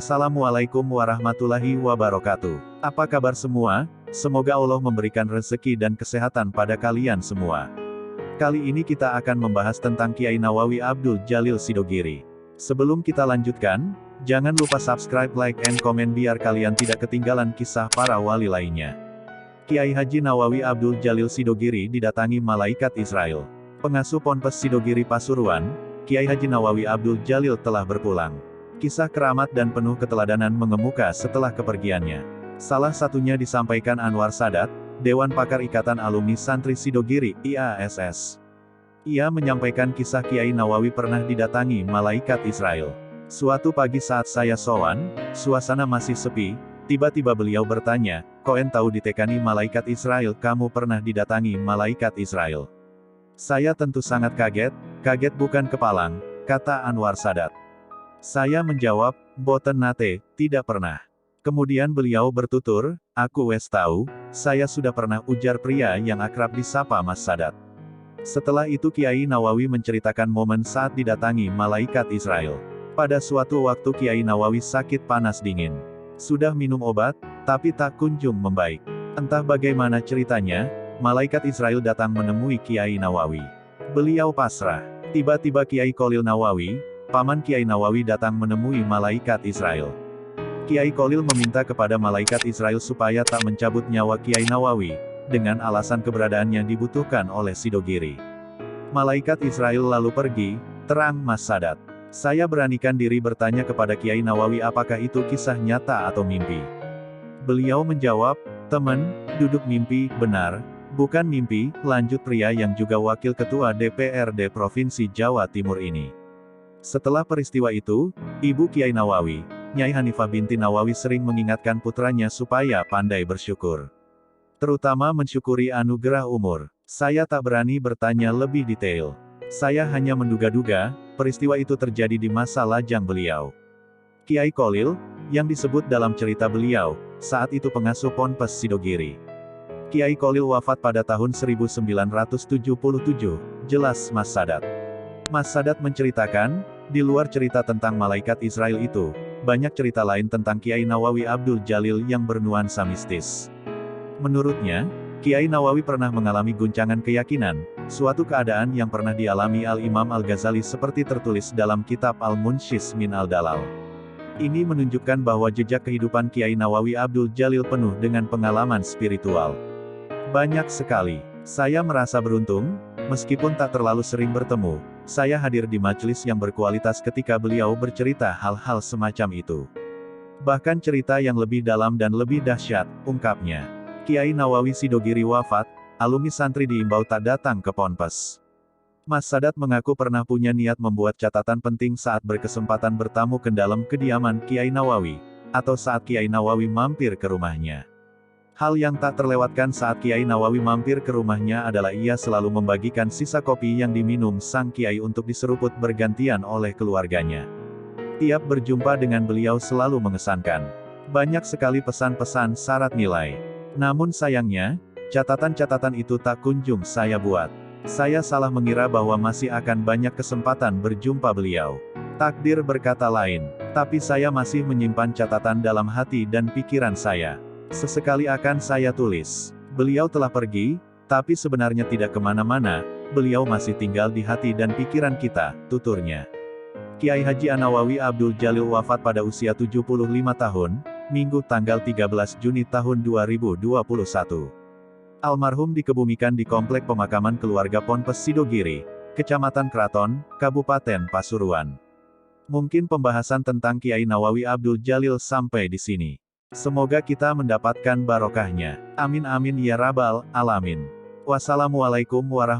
Assalamualaikum warahmatullahi wabarakatuh. Apa kabar semua? Semoga Allah memberikan rezeki dan kesehatan pada kalian semua. Kali ini kita akan membahas tentang Kiai Nawawi Abdul Djalil Sidogiri. Sebelum kita lanjutkan, jangan lupa subscribe, like, and comment biar kalian tidak ketinggalan kisah para wali lainnya. Kiai Haji Nawawi Abdul Djalil Sidogiri didatangi malaikat Israel. Pengasuh Ponpes Sidogiri Pasuruan, Kiai Haji Nawawi Abdul Djalil telah berpulang. Kisah keramat dan penuh keteladanan mengemuka setelah kepergiannya. Salah satunya disampaikan Anwar Sadat, Dewan Pakar Ikatan Alumni Santri Sidogiri, IASS. Ia menyampaikan kisah Kiai Nawawi pernah didatangi malaikat Israel. Suatu pagi saat saya sowan, suasana masih sepi, tiba-tiba beliau bertanya, "Koen tahu ditekani malaikat Israel, kamu pernah didatangi malaikat Israel?" Saya tentu sangat kaget, kaget bukan kepalang, kata Anwar Sadat. Saya menjawab, "Boten nate, tidak pernah." Kemudian beliau bertutur, "Aku wes tahu, saya sudah pernah," ujar pria yang akrab disapa Mas Sadat. Setelah itu Kiai Nawawi menceritakan momen saat didatangi malaikat Israel. Pada suatu waktu Kiai Nawawi sakit panas dingin. Sudah minum obat, tapi tak kunjung membaik. Entah bagaimana ceritanya, malaikat Israel datang menemui Kiai Nawawi. Beliau pasrah. Tiba-tiba Kiai Kholil Nawawi, paman Kiai Nawawi datang menemui malaikat Israel. Kiai Kholil meminta kepada malaikat Israel supaya tak mencabut nyawa Kiai Nawawi, dengan alasan keberadaannya dibutuhkan oleh Sidogiri. Malaikat Israel lalu pergi, terang Mas Sadat. Saya beranikan diri bertanya kepada Kiai Nawawi apakah itu kisah nyata atau mimpi. Beliau menjawab, "Teman, duduk mimpi, benar, bukan mimpi," lanjut pria yang juga wakil ketua DPRD Provinsi Jawa Timur ini. Setelah peristiwa itu, Ibu Kiai Nawawi, Nyai Hanifah binti Nawawi sering mengingatkan putranya supaya pandai bersyukur. Terutama mensyukuri anugerah umur. Saya tak berani bertanya lebih detail. Saya hanya menduga-duga, peristiwa itu terjadi di masa lajang beliau. Kiai Kholil, yang disebut dalam cerita beliau, saat itu pengasuh Ponpes Sidogiri. Kiai Kholil wafat pada tahun 1977, jelas Mas Sadat. Mas Sadat menceritakan, di luar cerita tentang malaikat Israel itu, banyak cerita lain tentang Kiai Nawawi Abdul Djalil yang bernuansa mistis. Menurutnya, Kiai Nawawi pernah mengalami guncangan keyakinan, suatu keadaan yang pernah dialami Al-Imam Al-Ghazali seperti tertulis dalam kitab Al-Munshis min Al-Dalal. Ini menunjukkan bahwa jejak kehidupan Kiai Nawawi Abdul Djalil penuh dengan pengalaman spiritual. Banyak sekali. Saya merasa beruntung, meskipun tak terlalu sering bertemu, saya hadir di majelis yang berkualitas ketika beliau bercerita hal-hal semacam itu. Bahkan cerita yang lebih dalam dan lebih dahsyat, ungkapnya. Kiai Nawawi Sidogiri wafat, alumni santri diimbau tak datang ke Ponpes. Mas Sadat mengaku pernah punya niat membuat catatan penting saat berkesempatan bertamu ke dalam kediaman Kiai Nawawi, atau saat Kiai Nawawi mampir ke rumahnya. Hal yang tak terlewatkan saat Kiai Nawawi mampir ke rumahnya adalah ia selalu membagikan sisa kopi yang diminum sang Kiai untuk diseruput bergantian oleh keluarganya. Tiap berjumpa dengan beliau selalu mengesankan. Banyak sekali pesan-pesan syarat nilai. Namun sayangnya, catatan-catatan itu tak kunjung saya buat. Saya salah mengira bahwa masih akan banyak kesempatan berjumpa beliau. Takdir berkata lain, tapi saya masih menyimpan catatan dalam hati dan pikiran saya. Sesekali akan saya tulis. Beliau telah pergi, tapi sebenarnya tidak kemana-mana, beliau masih tinggal di hati dan pikiran kita, tuturnya. Kiai Haji Nawawi Abdul Djalil wafat pada usia 75 tahun, Minggu tanggal 13 Juni tahun 2021. Almarhum dikebumikan di Komplek Pemakaman Keluarga Ponpes Sidogiri, Kecamatan Kraton, Kabupaten Pasuruan. Mungkin pembahasan tentang Kiai Nawawi Abdul Djalil sampai di sini. Semoga kita mendapatkan barokahnya. Amin amin ya rabbal alamin. Wassalamualaikum warahmatullahi wabarakatuh.